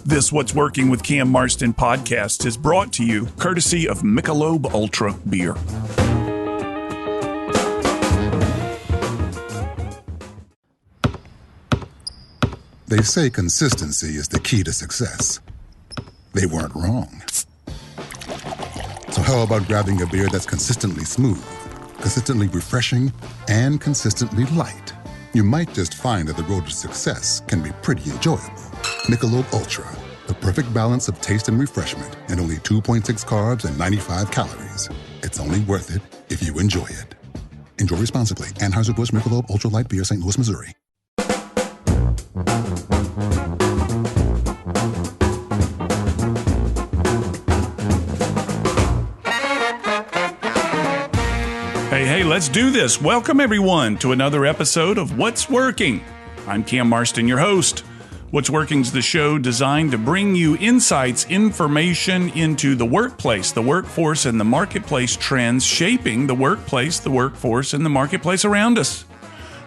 This What's Working with Cam Marston podcast is brought to you courtesy of Michelob Ultra Beer. They say consistency is the key to success. They weren't wrong. So how about grabbing a beer that's consistently smooth, consistently refreshing, and consistently light? You might just find that the road to success can be pretty enjoyable. Michelob Ultra, the perfect balance of taste and refreshment, and only 2.6 carbs and 95 calories. It's only worth it if you enjoy it. Enjoy responsibly. Anheuser-Busch Michelob Ultra Light Beer, St. Louis, Missouri. Hey, let's do this. Welcome, everyone, to another episode of What's Working. I'm Cam Marston, your host. What's Working is the show designed to bring you insights, information into the workplace, the workforce, and the marketplace trends shaping the workplace, the workforce, and the marketplace around us.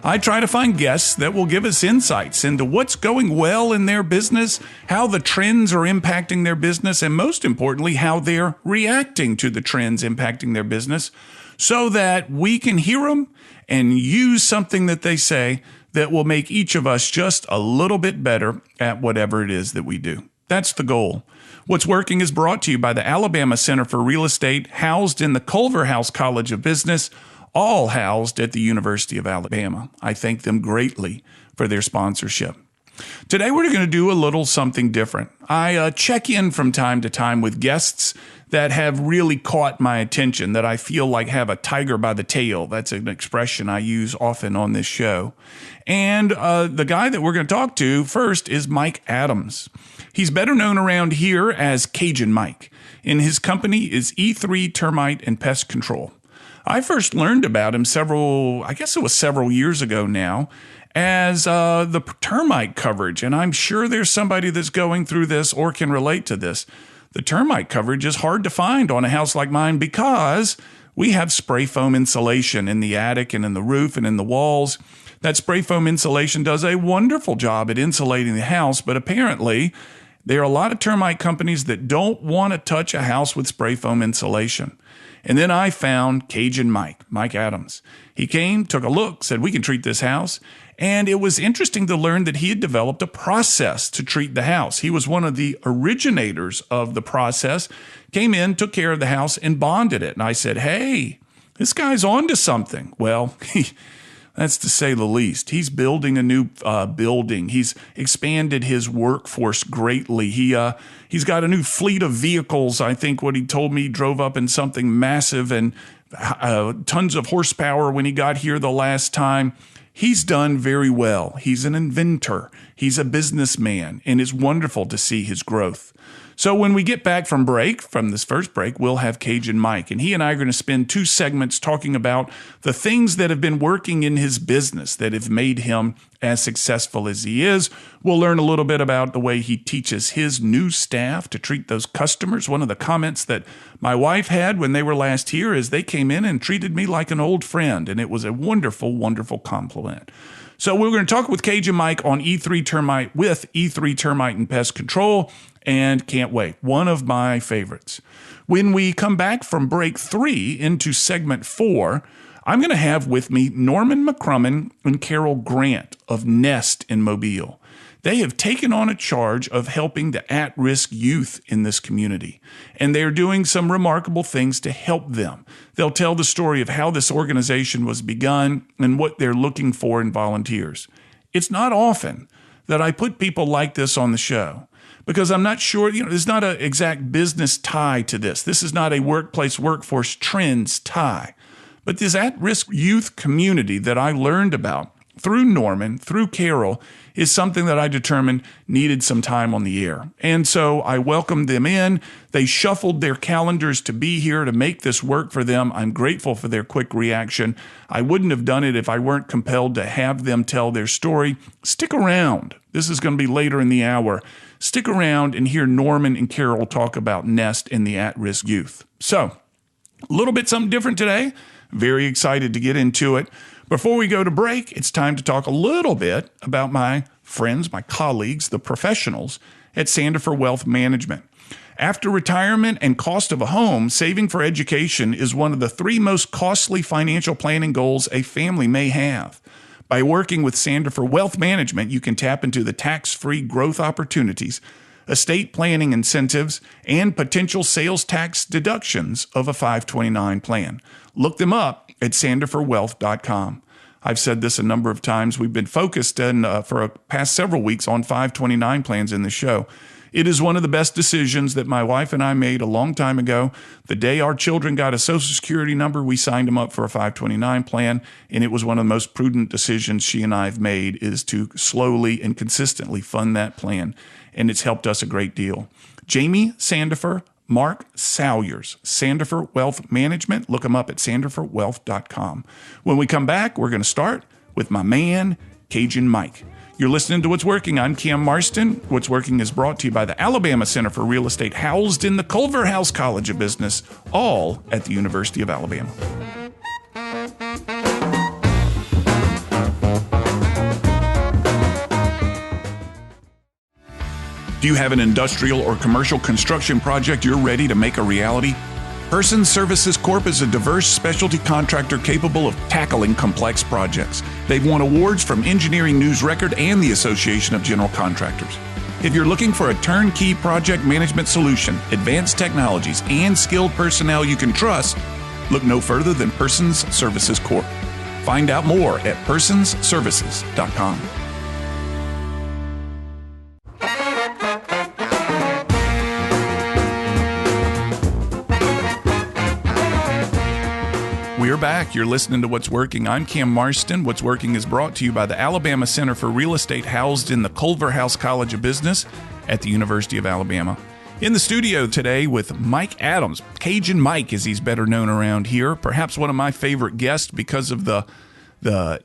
I try to find guests that will give us insights into what's going well in their business, how the trends are impacting their business, and most importantly, how they're reacting to the trends impacting their business, so that we can hear them and use something that they say that will make each of us just a little bit better at whatever it is that we do. That's the goal. What's Working is brought to you by the Alabama Center for Real Estate, housed in the Culverhouse College of Business, all housed at the University of Alabama. I thank them greatly for their sponsorship. Today, we're going to do a little something different. I check in from time to time with guests that have really caught my attention, that I feel like have a tiger by the tail. That's an expression I use often on this show. And the guy that we're going to talk to first is Mike Adams. He's better known around here as Cajun Mike, and his company is ACRE Termite and Pest Control. I first learned about him several years ago now, as the termite coverage, and I'm sure there's somebody that's going through this or can relate to this. The termite coverage is hard to find on a house like mine because we have spray foam insulation in the attic and in the roof and in the walls. That spray foam insulation does a wonderful job at insulating the house, but apparently there are a lot of termite companies that don't want to touch a house with spray foam insulation. And then I found Cajun Mike Adams. He came, took a look, said, we can treat this house. And it was interesting to learn that he had developed a process to treat the house. He was one of the originators of the process, came in, took care of the house, and bonded it. And I said, hey, this guy's onto something. Well, that's to say the least. He's building a new building. He's expanded his workforce greatly. He's got a new fleet of vehicles. I think what he told me, he drove up in something massive and tons of horsepower when he got here the last time. He's done very well. He's an inventor. He's a businessman, and it's wonderful to see his growth. So when we get back from this first break, we'll have Cajun Mike, and he and I are going to spend 2 segments talking about the things that have been working in his business that have made him as successful as he is. We'll learn a little bit about the way he teaches his new staff to treat those customers. One of the comments that my wife had when they were last here is they came in and treated me like an old friend, and it was a wonderful, wonderful compliment. So we're going to talk with Cajun Mike on ACRE Termite and Pest Control, and can't wait. One of my favorites. When we come back from break 3 into segment 4, I'm going to have with me Norman McCrummen and Carol Grant of Nest in Mobile. They have taken on a charge of helping the at-risk youth in this community, and they're doing some remarkable things to help them. They'll tell the story of how this organization was begun and what they're looking for in volunteers. It's not often that I put people like this on the show, because I'm not sure, there's not an exact business tie to this. This is not a workforce trends tie. But this at-risk youth community that I learned about through Norman, through Carol, is something that I determined needed some time on the air. And so I welcomed them in. They shuffled their calendars to be here to make this work for them. I'm grateful for their quick reaction. I wouldn't have done it if I weren't compelled to have them tell their story. Stick around. This is going to be later in the hour. Stick around and hear Norman and Carol talk about Nest and the at-risk youth. So, a little bit something different today. Very excited to get into it. Before we go to break, it's time to talk a little bit about my friends, my colleagues, the professionals at Sandifer Wealth Management. After retirement and cost of a home, saving for education is one of the 3 most costly financial planning goals a family may have. By working with Sandifer Wealth Management, you can tap into the tax-free growth opportunities, estate planning incentives, and potential sales tax deductions of a 529 plan. Look them up at sandiferwealth.com. I've said this a number of times. We've been focused for the past several weeks on 529 plans in the show. It is one of the best decisions that my wife and I made a long time ago. The day our children got a Social Security number, we signed them up for a 529 plan, and it was one of the most prudent decisions she and I have made is to slowly and consistently fund that plan, and it's helped us a great deal. Jamie Sandifer, Mark Salyers, Sandifer Wealth Management. Look them up at sandiferwealth.com. When we come back, we're going to start with my man, Cajun Mike. You're listening to What's Working. I'm Cam Marston. What's Working is brought to you by the Alabama Center for Real Estate, housed in the Culverhouse College of Business, all at the University of Alabama. Do you have an industrial or commercial construction project you're ready to make a reality? Person Services Corp is a diverse specialty contractor capable of tackling complex projects. They've won awards from Engineering News Record and the Association of General Contractors. If you're looking for a turnkey project management solution, advanced technologies, and skilled personnel you can trust, look no further than Persons Services Corp. Find out more at personsservices.com. We're back. You're listening to What's Working. I'm Cam Marston. What's Working is brought to you by the Alabama Center for Real Estate, housed in the Culverhouse College of Business at the University of Alabama. In the studio today with Mike Adams, Cajun Mike as he's better known around here, perhaps one of my favorite guests because of the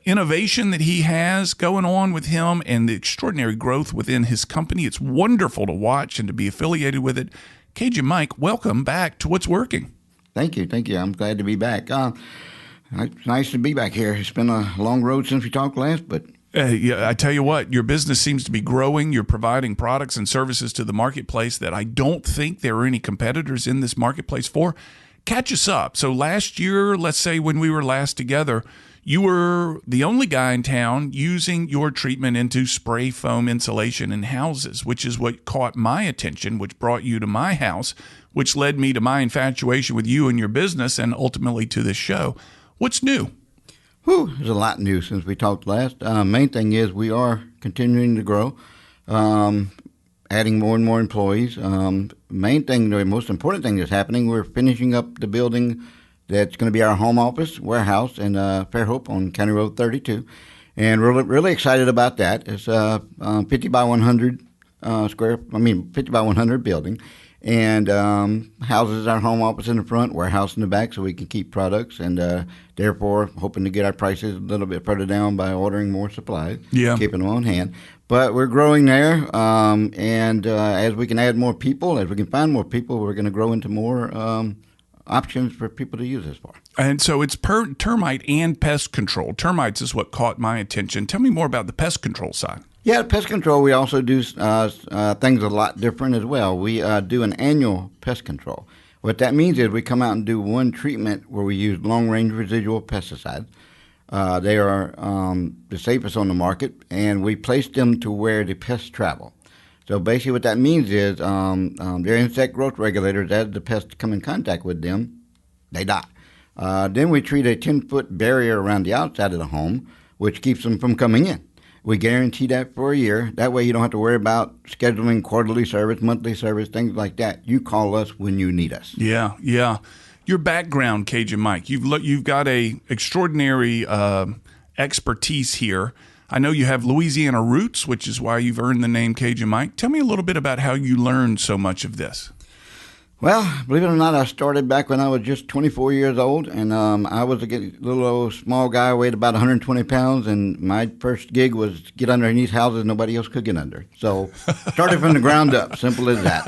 innovation that he has going on with him and the extraordinary growth within his company. It's wonderful to watch and to be affiliated with it. Cajun Mike, welcome back to What's Working. Thank you. I'm glad to be back. It's nice to be back here. It's been a long road since we talked last, but... I tell you what, your business seems to be growing. You're providing products and services to the marketplace that I don't think there are any competitors in this marketplace for. Catch us up. So last year, let's say when we were last together, you were the only guy in town using your treatment into spray foam insulation in houses, which is what caught my attention, which brought you to my house, which led me to my infatuation with you and your business and ultimately to this show. What's new? There's a lot new since we talked last. Main thing is we are continuing to grow, adding more and more employees. Main thing, the most important thing that's happening, we're finishing up the building that's going to be our home office warehouse in Fairhope on County Road 32. And we're really excited about that. It's a 50 by 100 50 by 100 building. And houses our home office in the front, warehouse in the back, so we can keep products, and therefore hoping to get our prices a little bit further down by ordering more supplies, keeping them on hand. But we're growing there, and as we can add more people, as we can find more people, we're going to grow into more options for people to use this for. And so it's termite and pest control. Termites is what caught my attention. Tell me more about the pest control side. Yeah, pest control, we also do things a lot different as well. We do an annual pest control. What that means is we come out and do one treatment where we use long-range residual pesticides. They are the safest on the market, and we place them to where the pests travel. So basically what that means is they're insect growth regulators. As the pests come in contact with them, they die. Then we treat a 10-foot barrier around the outside of the home, which keeps them from coming in. We guarantee that for a year. That way you don't have to worry about scheduling quarterly service, monthly service, things like that. You call us when you need us. Yeah. Your background, Cajun Mike, you've got a extraordinary expertise here. I know you have Louisiana roots, which is why you've earned the name Cajun Mike. Tell me a little bit about how you learned so much of this. Well, believe it or not, I started back when I was just 24 years old, and I was a little old small guy, weighed about 120 pounds, and my first gig was get underneath houses nobody else could get under. So started from the ground up, simple as that.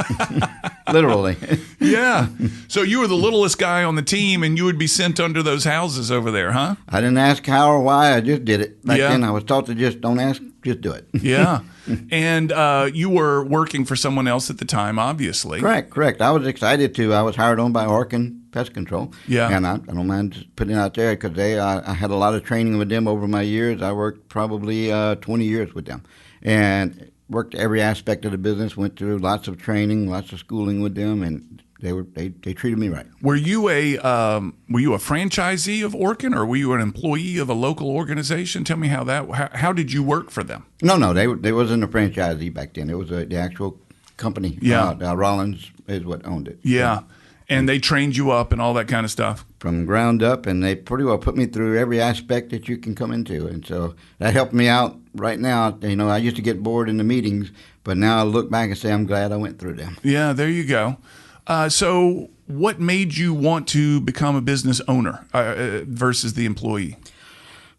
literally. Yeah. So you were the littlest guy on the team, and you would be sent under those houses over there, huh? I didn't ask how or why. I just did it. Back then, I was taught to just don't ask, just do it. Yeah. And you were working for someone else at the time, obviously. Correct. I was excited to. I was hired on by Orkin Pest Control. Yeah. And I don't mind just putting it out there because I had a lot of training with them over my years. I worked probably 20 years with them. And worked every aspect of the business, went through lots of training, lots of schooling with them, and they treated me right. Were you a franchisee of Orkin, or were you an employee of a local organization? Tell me how did you work for them? No, they wasn't a franchisee back then. It was the actual company. Yeah. Rollins is what owned it. Yeah. And they trained you up and all that kind of stuff? From ground up, and they pretty well put me through every aspect that you can come into. And so that helped me out right now. I used to get bored in the meetings, but now I look back and say I'm glad I went through them. Yeah, there you go. So what made you want to become a business owner versus the employee?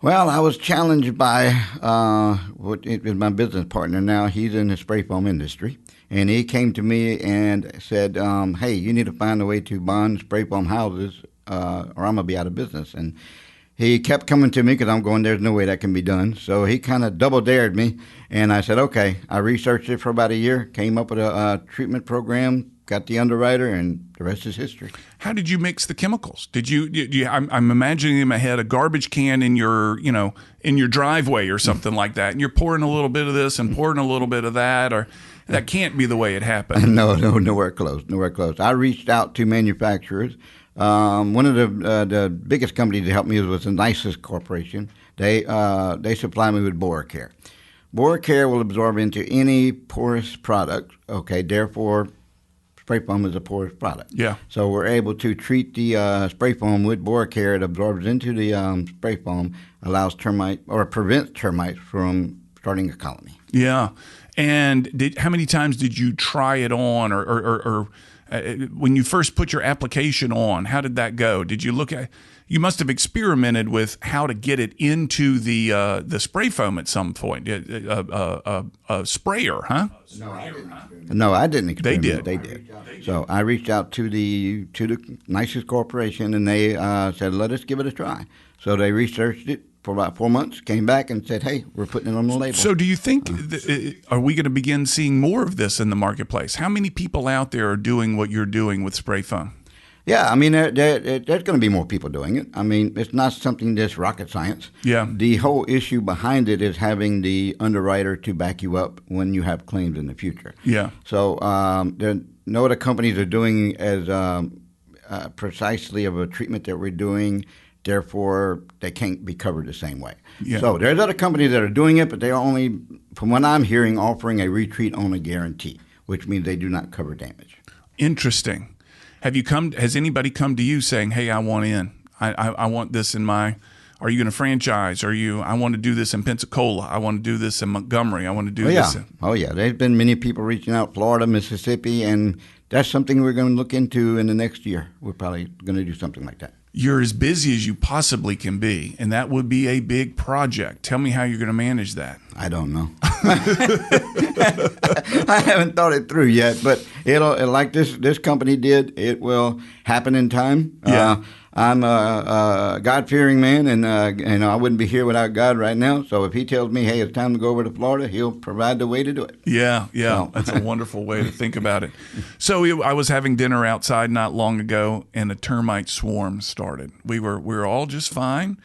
Well, I was challenged by my business partner now. He's in the spray foam industry. And he came to me and said, hey, you need to find a way to bond spray foam houses or I'm going to be out of business. And he kept coming to me because I'm going, there's no way that can be done. So he kind of double dared me. And I said, okay. I researched it for about a year, came up with a treatment program, got the underwriter, and the rest is history. How did you mix the chemicals? Did you I'm imagining in my head a garbage can in your driveway or something like that. And you're pouring a little bit of this and pouring a little bit of that, or that can't be the way it happened. No, nowhere close. I reached out to manufacturers. One of the biggest companies that helped me was the nicest corporation. They supply me with BoraCare. BoraCare will absorb into any porous product. Okay, therefore, spray foam is a porous product. Yeah. So we're able to treat the spray foam with BoraCare. It absorbs into the spray foam, allows prevents termites from starting a colony. Yeah. And how many times did you try it on, or when you first put your application on, how did that go? Did you look at? You must have experimented with how to get it into the spray foam at some point. A sprayer, huh? No, I didn't experiment. They did. So I reached out to the nicest corporation, and they said, let us give it a try. So they researched it for about 4 months, came back and said, hey, we're putting it on the label. So do you think, are we going to begin seeing more of this in the marketplace? How many people out there are doing what you're doing with spray foam? Yeah, I mean, there's going to be more people doing it. I mean, it's not something that's rocket science. Yeah. The whole issue behind it is having the underwriter to back you up when you have claims in the future. Yeah. So no other companies are doing as precisely of a treatment that we're doing. Therefore, they can't be covered the same way. Yeah. So there's other companies that are doing it, but they're only, from what I'm hearing, offering a retreat-only guarantee, which means they do not cover damage. Interesting. Has anybody come to you saying, hey, I want in. I want this in my, are you going to franchise? I want to do this in Pensacola. I want to do this in Montgomery. I want to do this. Oh, yeah. There's been many people reaching out, Florida, Mississippi, and that's something we're going to look into in the next year. We're probably going to do something like that. You're as busy as you possibly can be, and that would be a big project. Tell me how you're going to manage that. I don't know. I haven't thought it through yet, but it'll, like this company did, it will happen in time. Yeah. I'm a God-fearing man, and I wouldn't be here without God right now. So if he tells me, hey, it's time to go over to Florida, he'll provide the way to do it. Yeah. That's a wonderful way to think about it. So I was having dinner outside not long ago, and a termite swarm started. We were all just fine.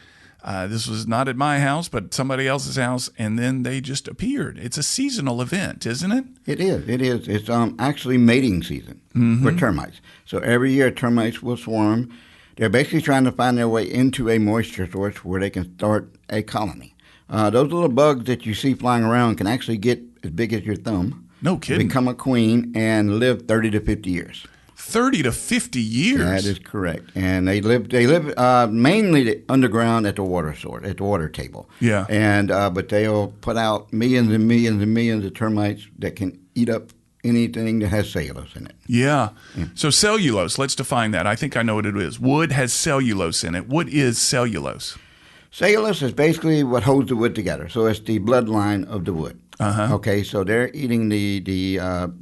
This was not at my house, but somebody else's house, and then they just appeared. It's a seasonal event, isn't it? It is. It's actually mating season for termites. So every year termites will swarm. They're basically trying to find their way into a moisture source where they can start a colony. Those little bugs that you see flying around can actually get as big as your thumb. No kidding. Become a queen and live 30 to 50 years. 30 to 50 years? That is correct. And they live mainly underground at the water source, at the water table. Yeah. And but they'll put out millions and millions and millions of termites that can eat up anything that has cellulose in it. Yeah. So cellulose, let's define that. I think I know what it is. Wood has cellulose in it. What is cellulose? Cellulose is basically what holds the wood together. So it's the bloodline of the wood. Uh-huh. Okay, so they're eating the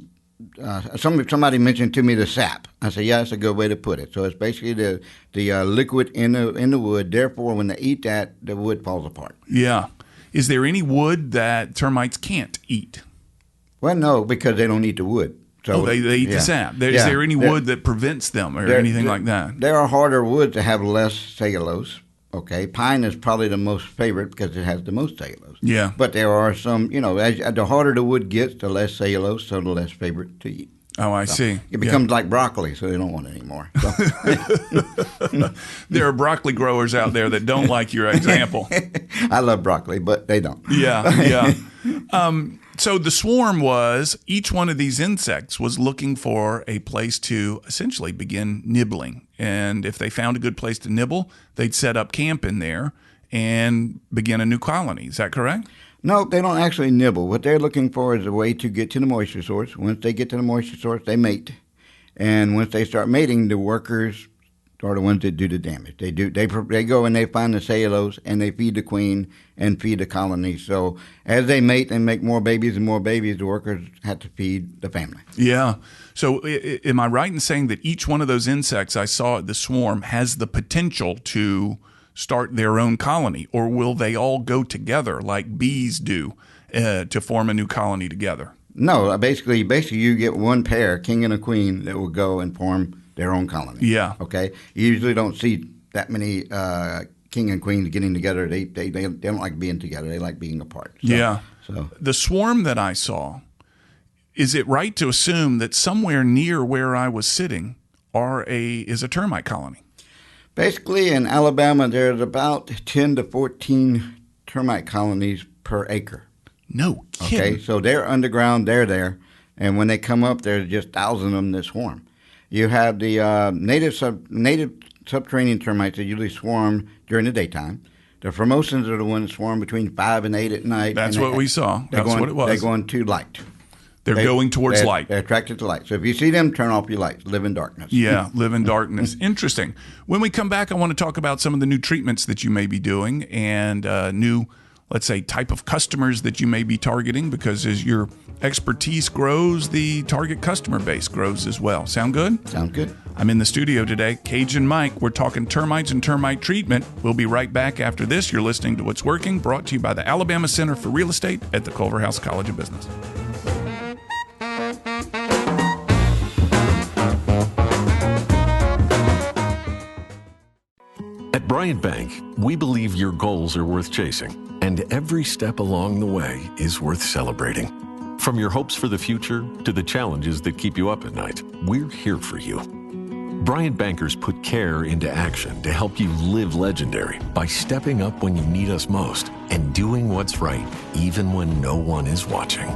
somebody mentioned to me the sap. I said, yeah, that's a good way to put it. So it's basically the liquid in the wood. Therefore, when they eat that, the wood falls apart. Yeah. Is there any wood that termites can't eat? Well, no, because they don't eat the wood. So they eat the sap. Is there any wood that prevents them or anything like that? There are harder woods that have less cellulose. Okay, pine is probably the most favorite because it has the most cellulose. Yeah. But there are some, the harder the wood gets, the less cellulose, so the less favorite to eat. Oh, I see. It becomes like broccoli, so they don't want it anymore. So. There are broccoli growers out there that don't like your example. I love broccoli, but they don't. Yeah. So the swarm was, each one of these insects was looking for a place to essentially begin nibbling. And if they found a good place to nibble, they'd set up camp in there and begin a new colony. Is that correct? No, they don't actually nibble. What they're looking for is a way to get to the moisture source. Once they get to the moisture source, they mate. And once they start mating, the workers are the ones that do the damage. They go and they find the cellulose and they feed the queen and feed the colony. So as they mate and make more babies and more babies, the workers have to feed the family. Yeah. So am I right in saying that each one of those insects I saw at the swarm has the potential to start their own colony, or will they all go together like bees do to form a new colony together? No, basically you get one pair, king and a queen, that will go and form their own colony. Yeah. Okay. You usually don't see that many king and queens getting together. They don't like being together. They like being apart. So, yeah. So the swarm that I saw, is it right to assume that somewhere near where I was sitting is a termite colony? Basically, in Alabama, there's about 10 to 14 termite colonies per acre. No kidding. Okay, so they're underground. They're there, and when they come up, there's just thousands of them that swarm. You have the native subterranean termites that usually swarm during the daytime. The Formosans are the ones that swarm between 5 and 8 at night. That's what we saw. That's what it was. They're going to light. They're going towards light. They're attracted to light. So if you see them, turn off your lights. Live in darkness. Yeah, live in darkness. Interesting. When we come back, I want to talk about some of the new treatments that you may be doing and new, let's say, type of customers that you may be targeting, because as your expertise grows, the target customer base grows as well. Sound good? Sound good. I'm in the studio today, Cajun Mike. We're talking termites and termite treatment. We'll be right back after this. You're listening to What's Working, brought to you by the Alabama Center for Real Estate at the Culverhouse College of Business. At Bryant Bank, we believe your goals are worth chasing, and every step along the way is worth celebrating. From your hopes for the future to the challenges that keep you up at night, we're here for you. Bryant Bankers put care into action to help you live legendary by stepping up when you need us most and doing what's right even when no one is watching.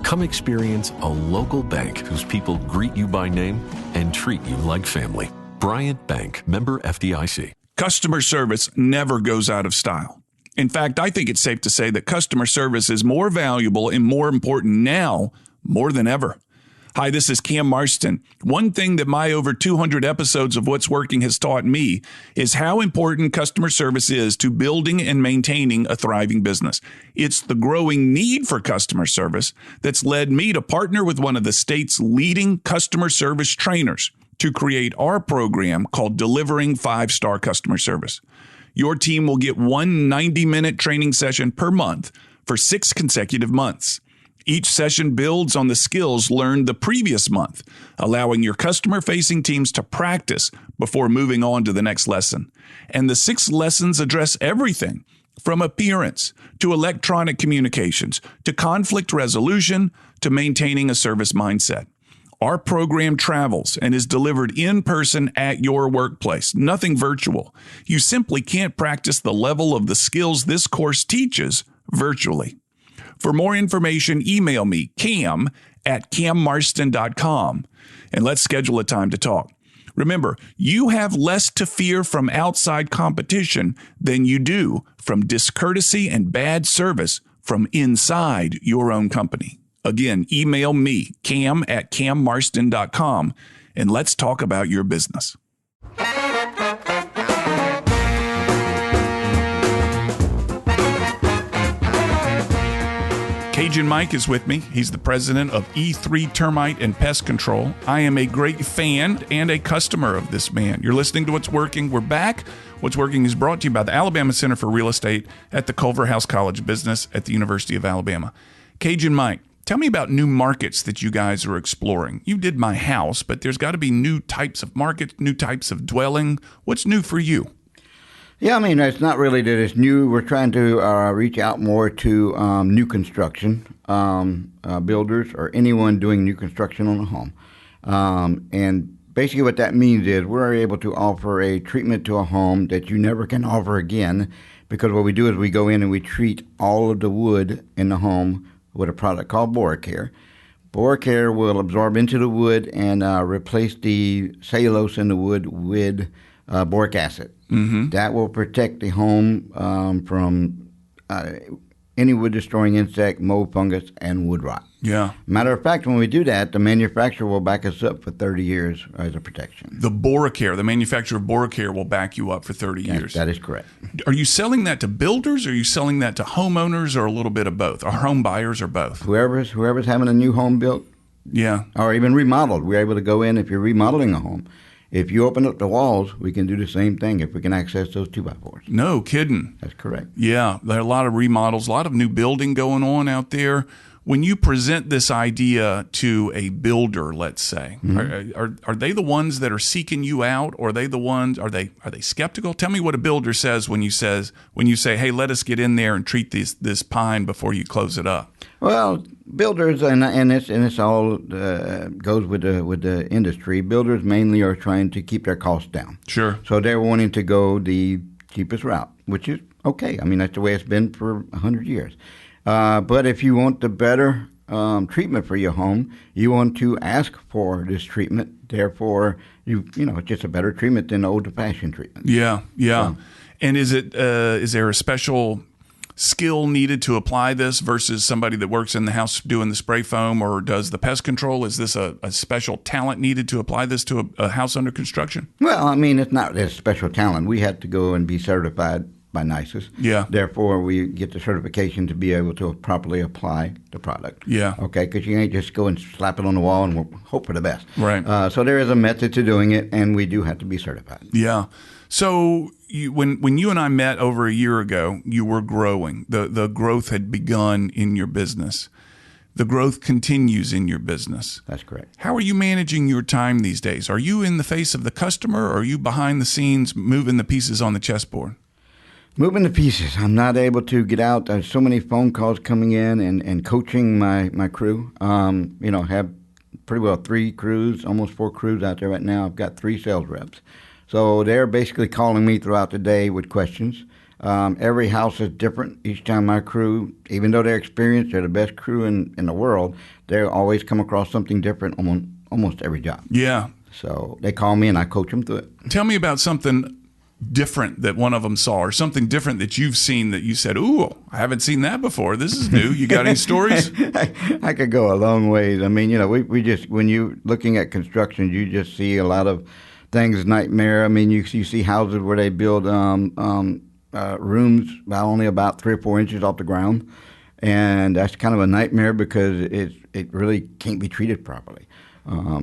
Come experience a local bank whose people greet you by name and treat you like family. Bryant Bank, member FDIC. Customer service never goes out of style. In fact, I think it's safe to say that customer service is more valuable and more important now more than ever. Hi, this is Cam Marston. One thing that my over 200 episodes of What's Working has taught me is how important customer service is to building and maintaining a thriving business. It's the growing need for customer service that's led me to partner with one of the state's leading customer service trainers to create our program called Delivering 5-Star Customer Service. Your team will get one 90-minute training session per month for 6 consecutive months. Each session builds on the skills learned the previous month, allowing your customer-facing teams to practice before moving on to the next lesson. And the 6 lessons address everything from appearance to electronic communications to conflict resolution to maintaining a service mindset. Our program travels and is delivered in person at your workplace, nothing virtual. You simply can't practice the level of the skills this course teaches virtually. For more information, email me, cam@cammarston.com, and let's schedule a time to talk. Remember, you have less to fear from outside competition than you do from discourtesy and bad service from inside your own company. Again, email me, cam@cammarston.com, and let's talk about your business. Cajun Mike is with me. He's the president of E3 Termite and Pest Control. I am a great fan and a customer of this man. You're listening to What's Working. We're back. What's Working is brought to you by the Alabama Center for Real Estate at the Culverhouse College of Business at the University of Alabama. Cajun Mike, tell me about new markets that you guys are exploring. You did my house, but there's got to be new types of markets, new types of dwelling. What's new for you? Yeah, I mean, it's not really that it's new. We're trying to reach out more to new construction builders or anyone doing new construction on a home. And basically what that means is we're able to offer a treatment to a home that you never can offer again, because what we do is we go in and we treat all of the wood in the home with a product called BoraCare. BoraCare will absorb into the wood and replace the cellulose in the wood with boric acid. Mm-hmm. That will protect the home from any wood-destroying insect, mold, fungus, and wood rot. Yeah. Matter of fact, when we do that, the manufacturer will back us up for 30 years as a protection. The BoraCare, the manufacturer of BoraCare will back you up for 30 years. That is correct. Are you selling that to builders, or are you selling that to homeowners, or a little bit of both, or home buyers, or both? Whoever's having a new home built, yeah, or even remodeled, we're able to go in if you're remodeling a home. If you open up the walls, we can do the same thing if we can access those 2x4s. No kidding. That's correct. Yeah, there are a lot of remodels, a lot of new building going on out there. When you present this idea to a builder, let's say, mm-hmm. are they the ones that are seeking you out, or are they the ones? Are they skeptical? Tell me what a builder says when you say, "Hey, let us get in there and treat this pine before you close it up." Well, builders and it's all goes with the industry. Builders mainly are trying to keep their costs down. Sure. So they're wanting to go the cheapest route, which is okay. I mean, that's the way it's been for 100 years. But if you want the better treatment for your home, you want to ask for this treatment. Therefore, it's just a better treatment than the old-fashioned treatment. Yeah. And is there a special skill needed to apply this versus somebody that works in the house doing the spray foam or does the pest control? Is this a special talent needed to apply this to a house under construction? Well, I mean, it's not a special talent. We had to go and be certified by NICES. Yeah. Therefore, we get the certification to be able to properly apply the product. Yeah. Okay, because you ain't just go and slap it on the wall and hope for the best. Right. So there is a method to doing it, and we do have to be certified. Yeah. So when you and I met over a year ago, you were growing. The growth had begun in your business. The growth continues in your business. That's correct. How are you managing your time these days? Are you in the face of the customer, or are you behind the scenes moving the pieces on the chessboard? Moving the pieces. I'm not able to get out. There's so many phone calls coming in and coaching my crew. Have pretty well 3 crews, almost 4 crews out there right now. I've got 3 sales reps. So they're basically calling me throughout the day with questions. Every house is different. Each time my crew, even though they're experienced, they're the best crew in the world, they always come across something different on almost every job. Yeah. So they call me and I coach them through it. Tell me about something different that one of them saw, or something different that you've seen that you said, "Ooh, I haven't seen that before. This is new." You got any stories? I could go a long ways. I mean, we just, when you're looking at construction, you just see a lot of things nightmare. I mean, you see houses where they build rooms only about 3 or 4 inches off the ground, and that's kind of a nightmare because it really can't be treated properly.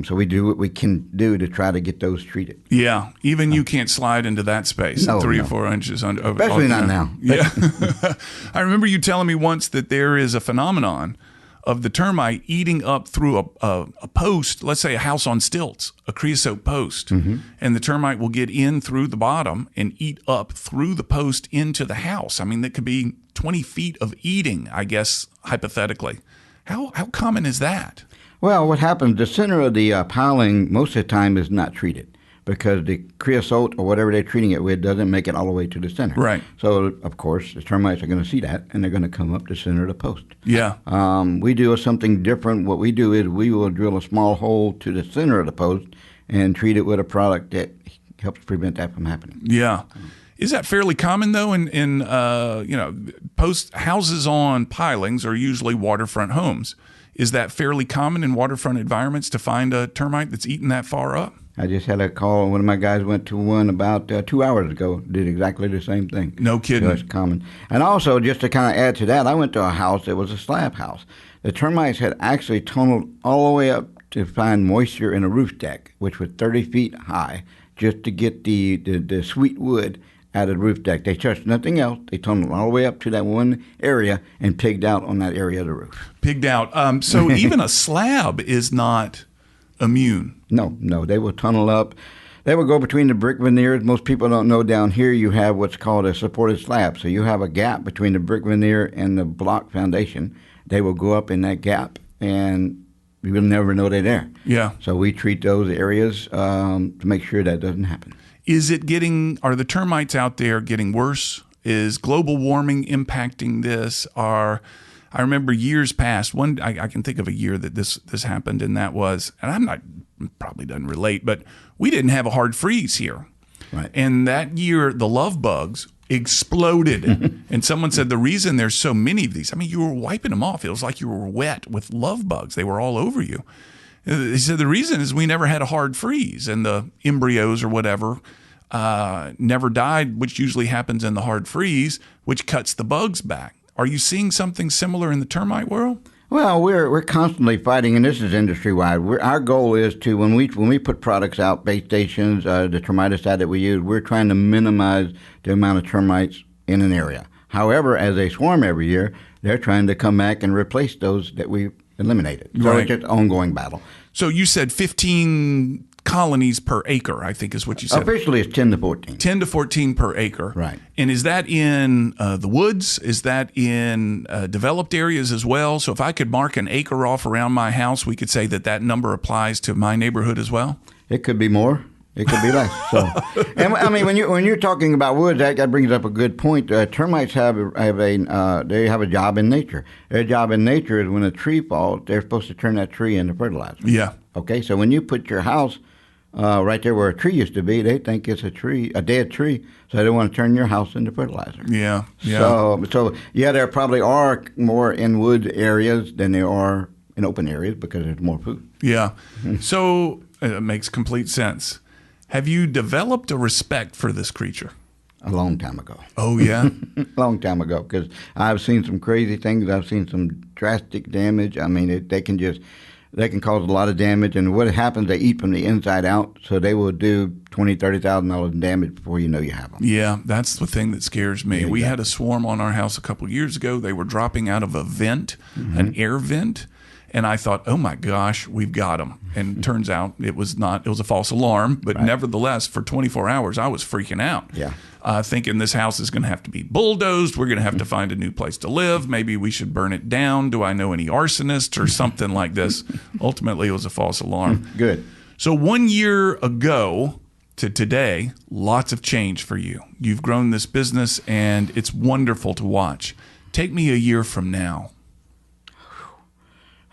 So we do what we can do to try to get those treated. Yeah, even you can't slide into that space, 3 or 4 inches. Especially not now. Yeah. I remember you telling me once that there is a phenomenon of the termite eating up through a post, let's say a house on stilts, a creosote post, mm-hmm. and the termite will get in through the bottom and eat up through the post into the house. I mean, that could be 20 feet of eating, I guess, hypothetically. How common is that? Well, what happens, the center of the piling most of the time is not treated because the creosote or whatever they're treating it with doesn't make it all the way to the center. Right. So, of course, the termites are going to see that, and they're going to come up the center of the post. Yeah. We do something different. What we do is we will drill a small hole to the center of the post and treat it with a product that helps prevent that from happening. Yeah. Is that fairly common, though, in post houses on pilings are usually waterfront homes. Is that fairly common in waterfront environments to find a termite that's eaten that far up? I just had a call. One of my guys went to one about 2 hours ago, did exactly the same thing. No kidding. So it's common. And also, just to kind of add to that, I went to a house that was a slab house. The termites had actually tunneled all the way up to find moisture in a roof deck, which was 30 feet high, just to get the sweet wood out of the roof deck. They touched nothing else. They tunneled all the way up to that one area and pigged out on that area of the roof. Pigged out. So even a slab is not immune. No, they will tunnel up. They will go between the brick veneers. Most people don't know down here you have what's called a supported slab. So you have a gap between the brick veneer and the block foundation. They will go up in that gap, and you will never know they're there. Yeah. So we treat those areas to make sure that doesn't happen. Are the termites out there getting worse? Is global warming impacting this? I remember years past, I can think of a year that this happened, and that was, and probably doesn't relate, but we didn't have a hard freeze here. Right. And that year, the love bugs exploded. And someone said the reason there's so many of these, you were wiping them off. It was like you were wet with love bugs. They were all over you. They said the reason is we never had a hard freeze, and the embryos or whatever never died, which usually happens in the hard freeze, which cuts the bugs back. Are you seeing something similar in the termite world? Well, we're constantly fighting, and this is industry-wide. Our goal is to, when we put products out, bait stations, the termiticide that we use, we're trying to minimize the amount of termites in an area. However, as they swarm every year, they're trying to come back and replace those that we eliminated. So Right. It's just an ongoing battle. So you said 15 colonies per acre, I think is what you said. Officially, it's 10 to 14. 10 to 14 per acre. Right. And is that in the woods? Is that in developed areas as well? So if I could mark an acre off around my house, we could say that number applies to my neighborhood as well? It could be more. It could be less. So, and when you're talking about woods, that brings up a good point. Termites have a job in nature. Their job in nature is when a tree falls, they're supposed to turn that tree into fertilizer. Yeah. Okay, so when you put your house right there where a tree used to be, they think it's a dead tree, so they want to turn your house into fertilizer. Yeah. So there probably are more in wood areas than there are in open areas because there's more food. Yeah. So it makes complete sense. Have you developed a respect for this creature? A long time ago. Oh, yeah? A long time ago, because I've seen some crazy things. I've seen some drastic damage. They can cause a lot of damage, and what happens, they eat from the inside out, so they will do $20,000, $30,000 in damage before you know you have them. Yeah, that's the thing that scares me. Yeah, we had a swarm on our house a couple of years ago. They were dropping out of a vent, an air vent, and I thought, oh my gosh, we've got them. And turns out it was not. It was a false alarm, but nevertheless, for 24 hours, I was freaking out. Yeah. Thinking this house is going to have to be bulldozed. We're going to have to find a new place to live. Maybe we should burn it down. Do I know any arsonists or something like this? Ultimately, it was a false alarm. Good. So 1 year ago to today, lots of change for you. You've grown this business, and it's wonderful to watch. Take me a year from now.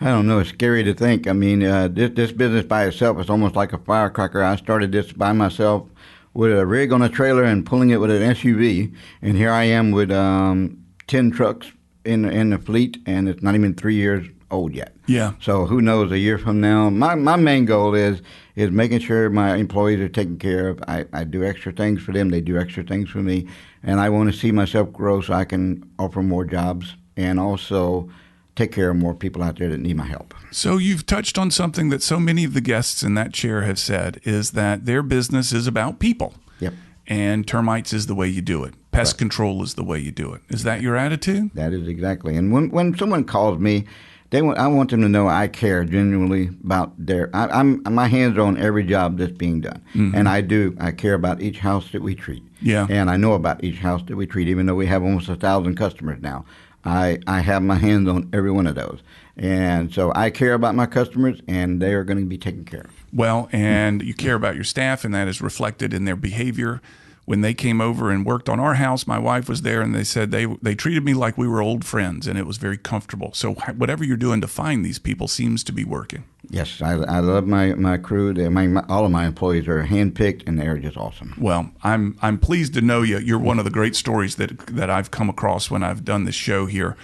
I don't know. It's scary to think. This business by itself is almost like a firecracker. I started this by myself with a rig on a trailer and pulling it with an SUV, and here I am with 10 trucks in the fleet, and it's not even 3 years old yet. Yeah. So who knows, a year from now. My main goal is making sure my employees are taken care of. I do extra things for them. They do extra things for me, and I want to see myself grow so I can offer more jobs and also take care of more people out there that need my help. So you've touched on something that so many of the guests in that chair have said, is that their business is about people. Yep. And termites is the way you do it. Pest control is the way you do it. Is that your attitude? That is exactly. And when someone calls me, I want them to know I care genuinely about my hands are on every job that's being done. Mm-hmm. And I do. I care about each house that we treat. Yeah. And I know about each house that we treat, even though we have almost 1,000 customers now. I have my hands on every one of those. And so I care about my customers, and they are going to be taken care of. Well, and you care about your staff, and that is reflected in their behavior. When they came over and worked on our house, my wife was there, and they said they treated me like we were old friends, and it was very comfortable. So whatever you're doing to find these people seems to be working. Yes, I love my crew. All of my employees are handpicked, and they're just awesome. Well, I'm pleased to know you. You're one of the great stories that I've come across when I've done this show here.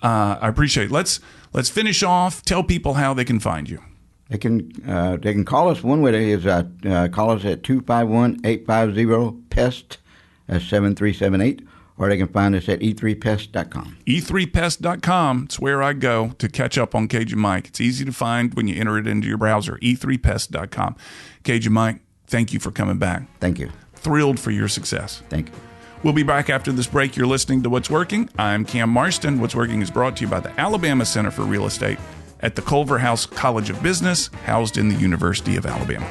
I appreciate it. Let's let's finish off. Tell people how they can find you. They can call us. One way is call us at 251-850-PEST, that's 7378, or they can find us at e3pest.com. E3pest.com. It's where I go to catch up on Cajun Mike. It's easy to find when you enter it into your browser, e3pest.com. Cajun Mike, thank you for coming back. Thank you. Thrilled for your success. Thank you. We'll be back after this break. You're listening to What's Working. I'm Cam Marston. What's Working is brought to you by the Alabama Center for Real Estate at the Culver House College of Business, housed in the University of Alabama.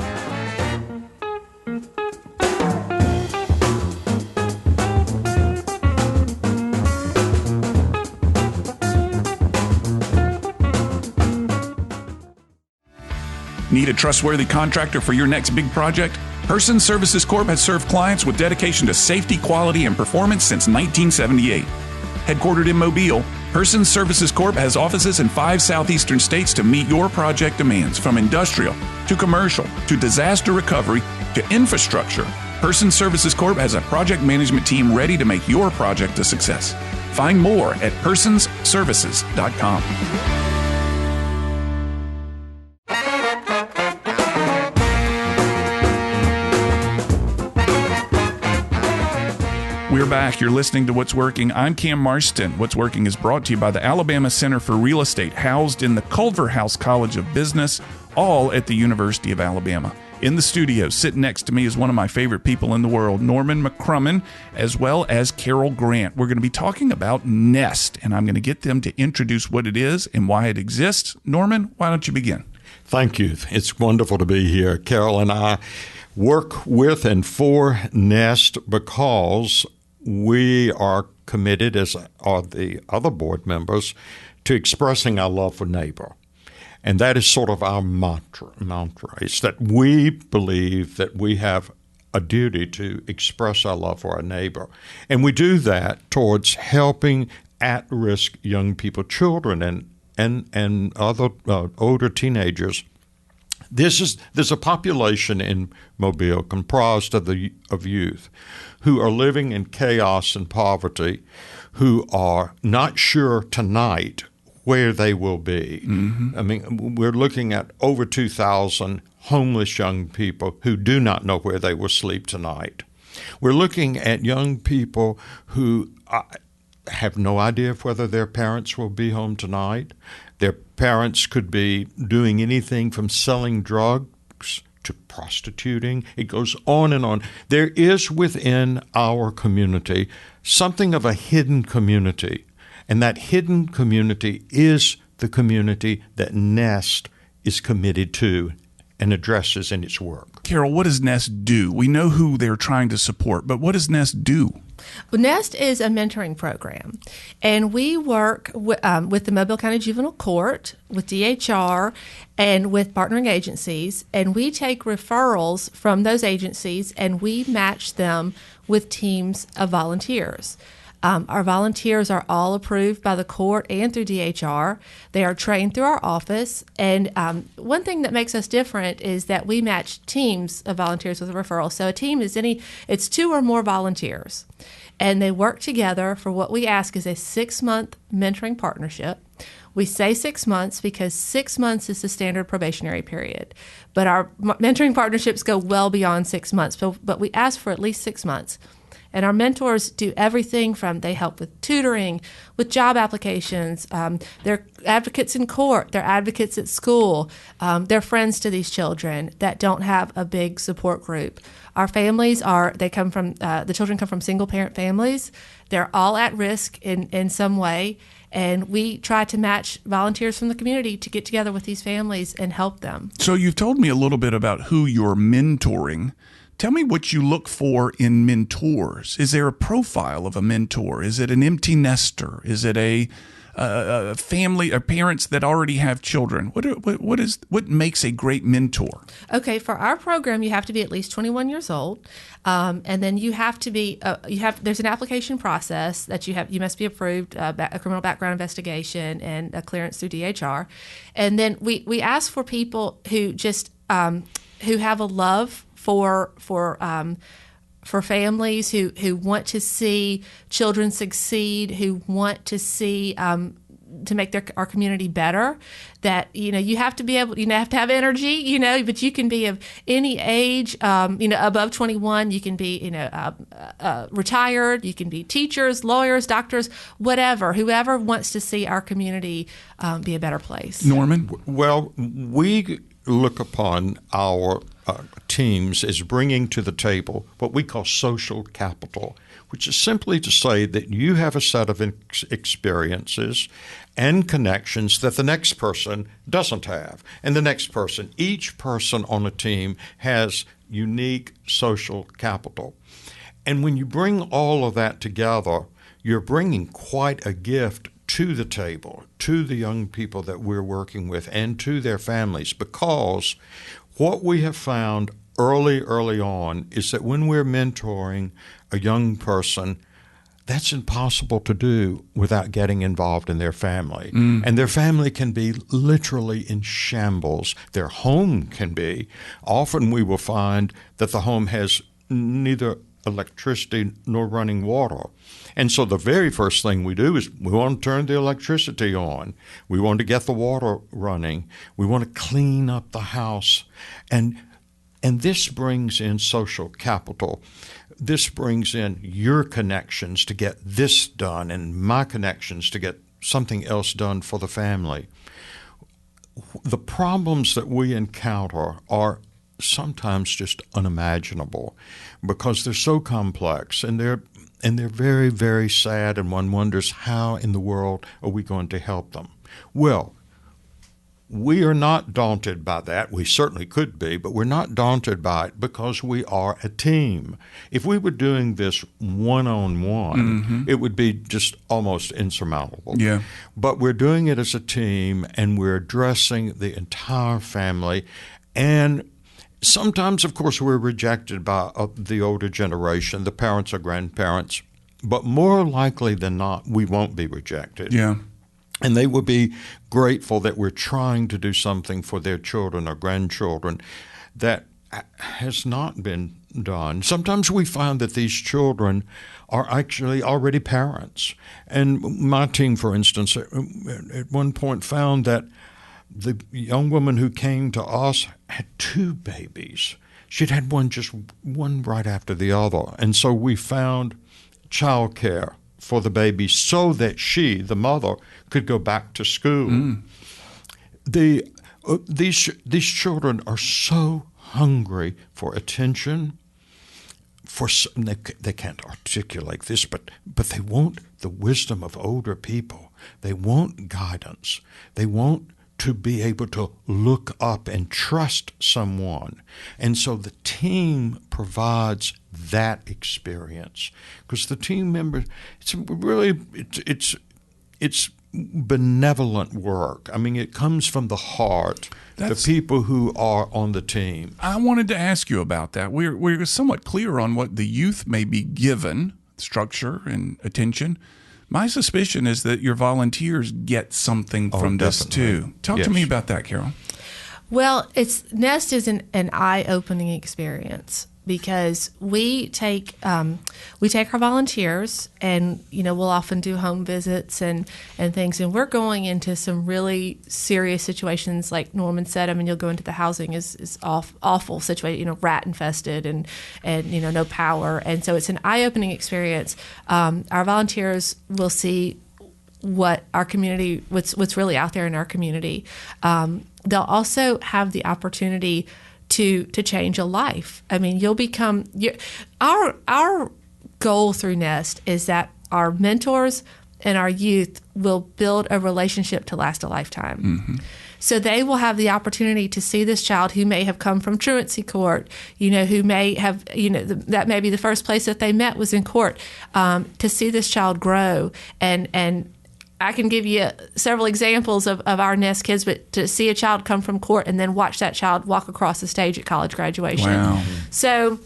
Need a trustworthy contractor for your next big project? Person Services Corp has served clients with dedication to safety, quality, and performance since 1978. Headquartered in Mobile, Person Services Corp has offices in 5 southeastern states to meet your project demands, from industrial to commercial to disaster recovery to infrastructure. Person Services Corp has a project management team ready to make your project a success. Find more at personsservices.com. We're back. You're listening to What's Working. I'm Cam Marston. What's Working is brought to you by the Alabama Center for Real Estate, housed in the Culver House College of Business, all at the University of Alabama. In the studio, sitting next to me is one of my favorite people in the world, Norman McCrummen, as well as Carol Grant. We're going to be talking about Nest, and I'm going to get them to introduce what it is and why it exists. Norman, why don't you begin? Thank you. It's wonderful to be here. Carol and I work with and for Nest because we are committed, as are the other board members, to expressing our love for neighbor. And that is sort of our mantra. It's that we believe that we have a duty to express our love for our neighbor. And we do that towards helping at-risk young people, children, and other older teenagers. There's a population in Mobile comprised of youth who are living in chaos and poverty, who are not sure tonight where they will be. Mm-hmm. I mean, we're looking at over 2,000 homeless young people who do not know where they will sleep tonight. We're looking at young people who have no idea of whether their parents will be home tonight. Their parents could be doing anything from selling drugs to prostituting. It goes on and on. There is within our community something of a hidden community, and that hidden community is the community that Nest is committed to and addresses in its work. Carol, what does Nest do? We know who they're trying to support, but what does Nest do? Well, Nest is a mentoring program, and we work with the Mobile County Juvenile Court, with DHR, and with partnering agencies, and we take referrals from those agencies, and we match them with teams of volunteers. Our volunteers are all approved by the court and through DHR. They are trained through our office. And one thing that makes us different is that we match teams of volunteers with a referral. So a team is it's 2 or more volunteers. And they work together for what we ask is a 6-month mentoring partnership. We say 6 months because 6 months is the standard probationary period. But our mentoring partnerships go well beyond 6 months. But we ask for at least 6 months. And our mentors do everything from they help with tutoring, with job applications. They're advocates in court. They're advocates at school. They're friends to these children that don't have a big support group. Our families the children come from single parent families. They're all at risk in some way. And we try to match volunteers from the community to get together with these families and help them. So you've told me a little bit about who you're mentoring. Tell me what you look for in mentors. Is there a profile of a mentor? Is it an empty nester? Is it a family or parents that already have children? What makes a great mentor? Okay, for our program, you have to be at least 21 years old, and then you have to be. There's an application process that you must be approved, a criminal background investigation, and a clearance through DHR, and then we ask for people who just who have a love for families who want to see children succeed, who want to see to make our community better. That you have to be able, have to have energy, but you can be of any age, above 21. You can be, retired. You can be teachers, lawyers, doctors, whatever. Whoever wants to see our community be a better place. Norman? Well, we look upon our teams as bringing to the table what we call social capital, which is simply to say that you have a set of experiences and connections that the next person doesn't have. And the next person, each person on a team has unique social capital. And when you bring all of that together, you're bringing quite a gift to the table, to the young people that we're working with and to their families, because what we have found early on is that when we're mentoring a young person, that's impossible to do without getting involved in their family. And their family can be literally in shambles. Their home can be. Often we will find that the home has neither electricity nor running water. And so the very first thing we do is we want to turn the electricity on. We want to get the water running. We want to clean up the house. And this brings in social capital. This brings in your connections to get this done and my connections to get something else done for the family. The problems that we encounter are sometimes just unimaginable because they're so complex and they're very, very sad, and one wonders how in the world are we going to help them? Well, we are not daunted by that. We certainly could be, but we're not daunted by it because we are a team. If we were doing this one-on-one, it would be just almost insurmountable. Yeah. But we're doing it as a team, and we're addressing the entire family. And sometimes, of course, we're rejected by the older generation, the parents or grandparents. But more likely than not, we won't be rejected. Yeah. And they will be grateful that we're trying to do something for their children or grandchildren that has not been done. Sometimes we find that these children are actually already parents. And my team, for instance, at one point found that the young woman who came to us had 2 babies. She'd had one right after the other. And so we found child care for the baby so that she, the mother, could go back to school. These children are so hungry for attention. They can't articulate this, but they want the wisdom of older people. They want guidance. They want to be able to look up and trust someone. And so the team provides that experience because the team members, it's benevolent work. I mean, it comes from the heart, the people who are on the team. I wanted to ask you about that. We're somewhat clear on what the youth may be given, structure and attention. My suspicion is that your volunteers get something from this too. Talk to me about that, Carol. Well, Nest is an eye-opening experience because we take our volunteers and we'll often do home visits and things, and we're going into some really serious situations like Norman said. I mean, you'll go into the housing is awful situation, rat infested and no power, and so it's an eye-opening experience. Our volunteers will see what our community, what's really out there in our community. They'll also have the opportunity to change a life. I mean, you'll become our goal through Nest is that our mentors and our youth will build a relationship to last a lifetime. Mm-hmm. So they will have the opportunity to see this child who may have come from truancy court, who may have, that may be the first place that they met was in court, to see this child grow. And I can give you several examples of our Nest kids, but to see a child come from court and then watch that child walk across the stage at college graduation. Wow. So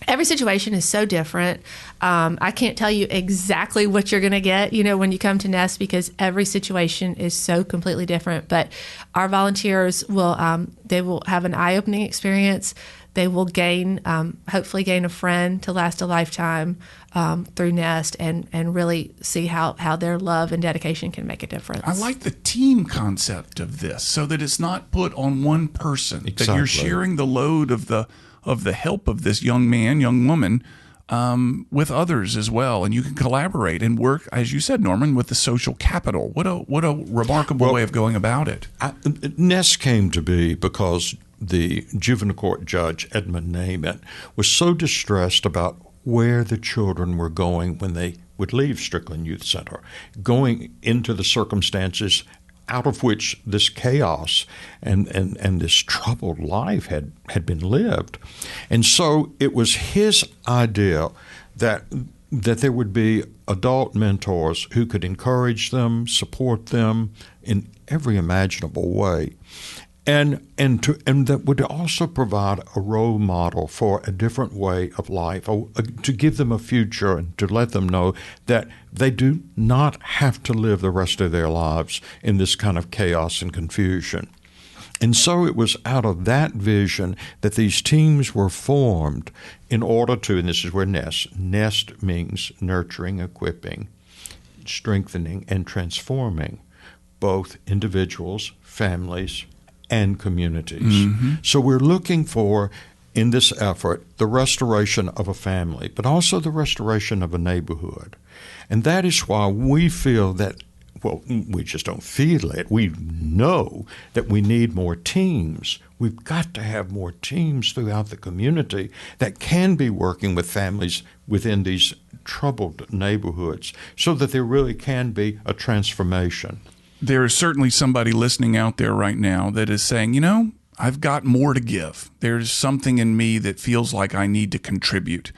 every situation is so different. I can't tell you exactly what you're going to get, when you come to Nest, because every situation is so completely different. But our volunteers they will have an eye-opening experience. They will hopefully gain a friend to last a lifetime through Nest, and really see how their love and dedication can make a difference. I like the team concept of this, so that it's not put on one person. Exactly. That you're sharing the load of the help of this young man, young woman, with others as well, and you can collaborate and work, as you said, Norman, with the social capital. What a remarkable way of going about it. Nest came to be because the juvenile court judge, Edmund Naiman, was so distressed about where the children were going when they would leave Strickland Youth Center, going into the circumstances out of which this chaos and this troubled life had been lived. And so it was his idea that there would be adult mentors who could encourage them, support them in every imaginable way. And that would also provide a role model for a different way of life, to give them a future and to let them know that they do not have to live the rest of their lives in this kind of chaos and confusion. And so it was out of that vision that these teams were formed in order to, and this is where Nest means nurturing, equipping, strengthening, and transforming both individuals, families, and communities. Mm-hmm. So we're looking for, in this effort, the restoration of a family, but also the restoration of a neighborhood. And that is why we feel that, well, we just don't feel it. We know that we need more teams. We've got to have more teams throughout the community that can be working with families within these troubled neighborhoods so that there really can be a transformation. There is certainly somebody listening out there right now that is saying, I've got more to give. There's something in me that feels like I need to contribute.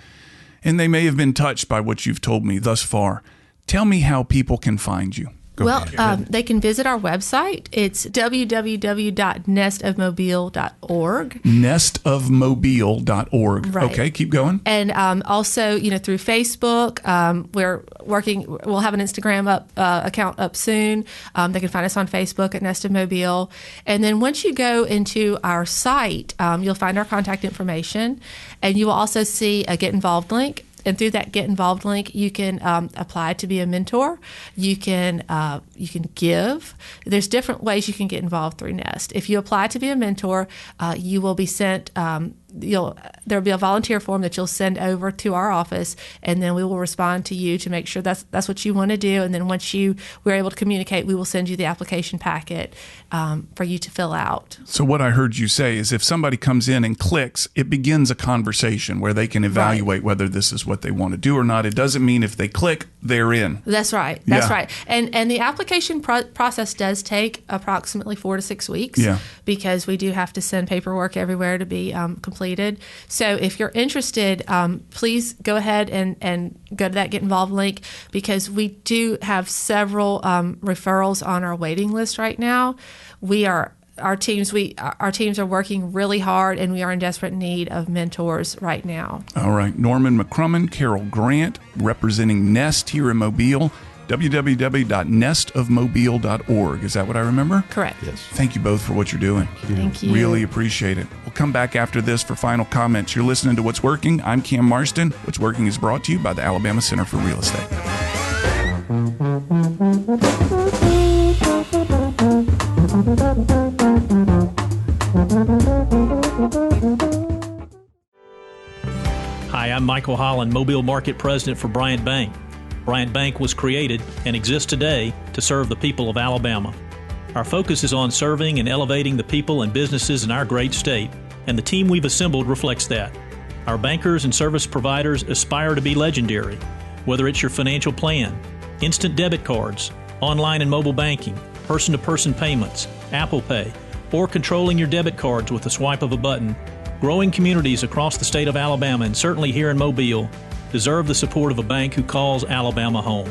And they may have been touched by what you've told me thus far. Tell me how people can find you. They can visit our website. It's www.nestofmobile.org. Nestofmobile.org. Right. Okay, keep going. And also, through Facebook, we'll have an Instagram account up soon. They can find us on Facebook at Nest of Mobile. And then once you go into our site, you'll find our contact information, and you will also see a Get Involved link. And through that Get Involved link, you can apply to be a mentor. You can give. There's different ways you can get involved through Nest. If you apply to be a mentor, you will be sent. There'll be a volunteer form that you'll send over to our office, and then we will respond to you to make sure that's what you want to do. And then once we're able to communicate, we will send you the application packet for you to fill out. So what I heard you say is if somebody comes in and clicks, it begins a conversation where they can evaluate whether this is what they want to do or not. It doesn't mean if they click, they're in. That's right. That's right. And the application process does take approximately 4 to 6 weeks because we do have to send paperwork everywhere to be completed. So if you're interested, please go ahead and go to that Get Involved link, because we do have several referrals on our waiting list right now. Our teams are working really hard, and we are in desperate need of mentors right now. All right. Norman McCrummen, Carol Grant, representing Nest here in Mobile. www.nestofmobile.org. Is that what I remember? Correct. Yes. Thank you both for what you're doing. Thank you. Really appreciate it. We'll come back after this for final comments. You're listening to What's Working. I'm Cam Marston. What's Working is brought to you by the Alabama Center for Real Estate. Hi, I'm Michael Holland, Mobile Market President for Bryant Bank. Bryant Bank was created and exists today to serve the people of Alabama. Our focus is on serving and elevating the people and businesses in our great state, and the team we've assembled reflects that. Our bankers and service providers aspire to be legendary, whether it's your financial plan, instant debit cards, online and mobile banking, person-to-person payments, Apple Pay, or controlling your debit cards with the swipe of a button. Growing communities across the state of Alabama, and certainly here in Mobile, deserve the support of a bank who calls Alabama home.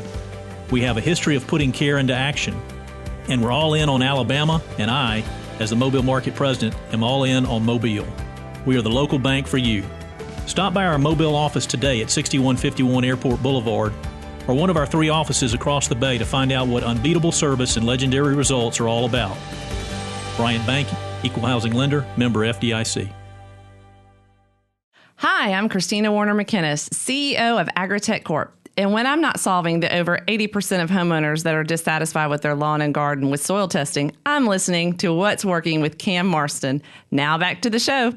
We have a history of putting care into action, and we're all in on Alabama, and I, as the Mobile Market President, am all in on Mobile. We are the local bank for you. Stop by our Mobile office today at 6151 Airport Boulevard or one of our 3 offices across the bay to find out what unbeatable service and legendary results are all about. Bryant Bank, Equal Housing Lender, member FDIC. Hi, I'm Christina Warner McInnes, CEO of Agritech Corp. And when I'm not solving the over 80% of homeowners that are dissatisfied with their lawn and garden with soil testing, I'm listening to What's Working with Cam Marston. Now back to the show.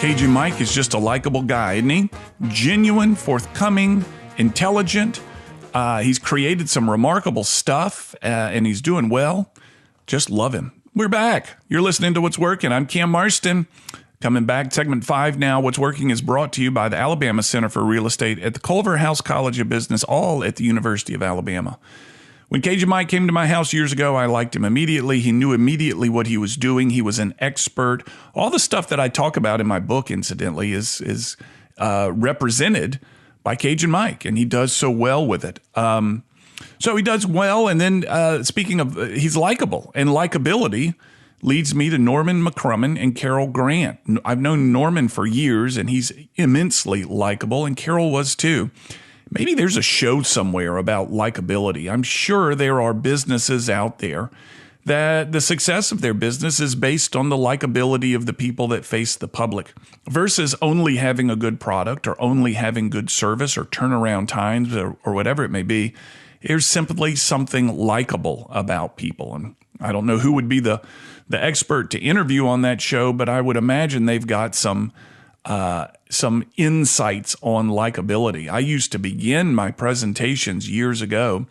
Cajun Mike is just a likable guy, isn't he? Genuine, forthcoming, intelligent. He's created some remarkable stuff, and he's doing well. Just love him. We're back. You're listening to What's Working. I'm Cam Marston. Coming back, segment 5 now. What's Working is brought to you by the Alabama Center for Real Estate at the Culver House College of Business, all at the University of Alabama. When Cajun Mike came to my house years ago, I liked him immediately. He knew immediately what he was doing. He was an expert. All the stuff that I talk about in my book, incidentally, is represented by Cajun Mike, and he does so well with it. So he does well, and then speaking of, he's likable, and likability leads me to Norman McCrummen and Carol Grant. I've known Norman for years, and he's immensely likable, and Carol was too. Maybe there's a show somewhere about likability. I'm sure there are businesses out there that the success of their business is based on the likability of the people that face the public versus only having a good product or only having good service or turnaround times or whatever it may be. There's simply something likable about people. And I don't know who would be the expert to interview on that show, but I would imagine they've got some insights on likability. I used to begin my presentations years ago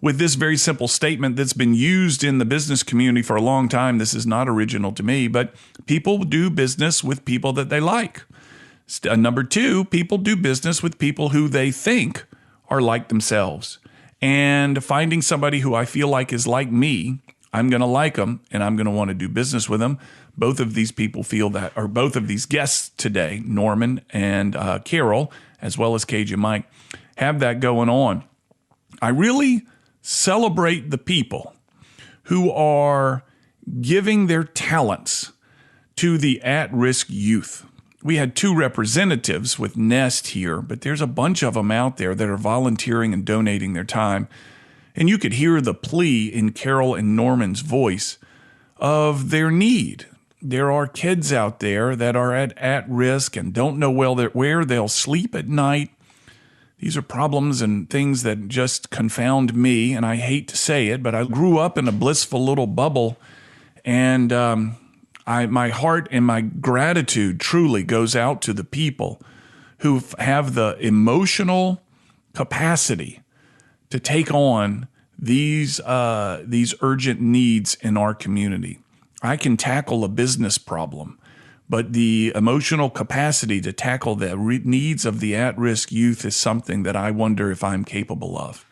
with this very simple statement that's been used in the business community for a long time. This is not original to me, but people do business with people that they like. Number 2, people do business with people who they think are like themselves. And finding somebody who I feel like is like me, I'm going to like them and I'm going to want to do business with them. Both of these people feel that, or both of these guests today, Norman and Carol, as well as Cajun Mike, have that going on. I really celebrate the people who are giving their talents to the at-risk youth. We had 2 representatives with Nest here, but there's a bunch of them out there that are volunteering and donating their time. And you could hear the plea in Carol and Norman's voice of their need. There are kids out there that are at risk and don't know where they'll sleep at night. These are problems and things that just confound me, and I hate to say it, but I grew up in a blissful little bubble, and my heart and my gratitude truly goes out to the people who have the emotional capacity to take on these urgent needs in our community. I can tackle a business problem, but the emotional capacity to tackle the needs of the at-risk youth is something that I wonder if I'm capable of,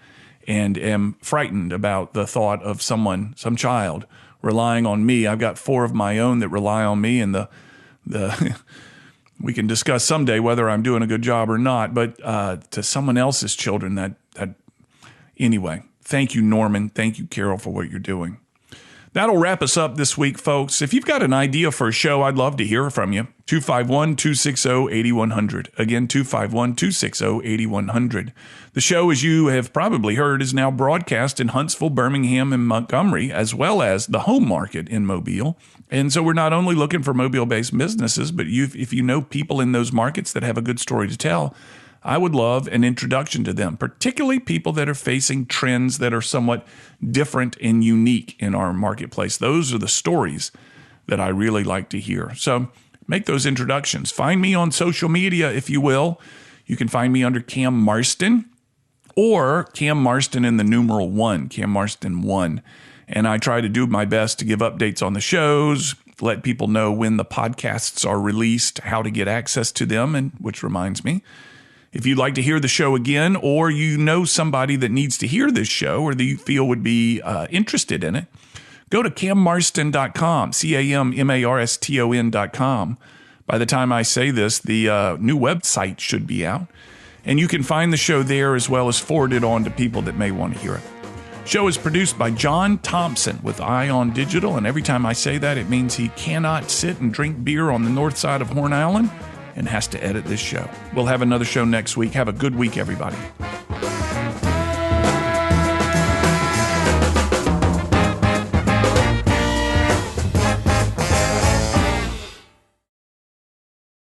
and am frightened about the thought of some child relying on me. I've got 4 of my own that rely on me, and the we can discuss someday whether I'm doing a good job or not, but to someone else's children, that anyway. Thank you, Norman. Thank you, Carol, for what you're doing. That'll wrap us up this week, folks. If you've got an idea for a show, I'd love to hear from you. 251-260-8100. Again, 251-260-8100. The show, as you have probably heard, is now broadcast in Huntsville, Birmingham, and Montgomery, as well as the home market in Mobile. And so we're not only looking for Mobile-based businesses, but if you know people in those markets that have a good story to tell, I would love an introduction to them, particularly people that are facing trends that are somewhat different and unique in our marketplace. Those are the stories that I really like to hear. So make those introductions. Find me on social media, if you will. You can find me under Cam Marston or Cam Marston in the numeral 1, Cam Marston 1. And I try to do my best to give updates on the shows, let people know when the podcasts are released, how to get access to them, and which reminds me, if you'd like to hear the show again, or you know somebody that needs to hear this show or that you feel would be interested in it, go to cammarston.com, CAMMARSTON.com. By the time I say this, the new website should be out. And you can find the show there as well as forward it on to people that may want to hear it. Show is produced by John Thompson with Ion Digital, and every time I say that, it means he cannot sit and drink beer on the north side of Horn Island and has to edit this show. We'll have another show next week. Have a good week, everybody.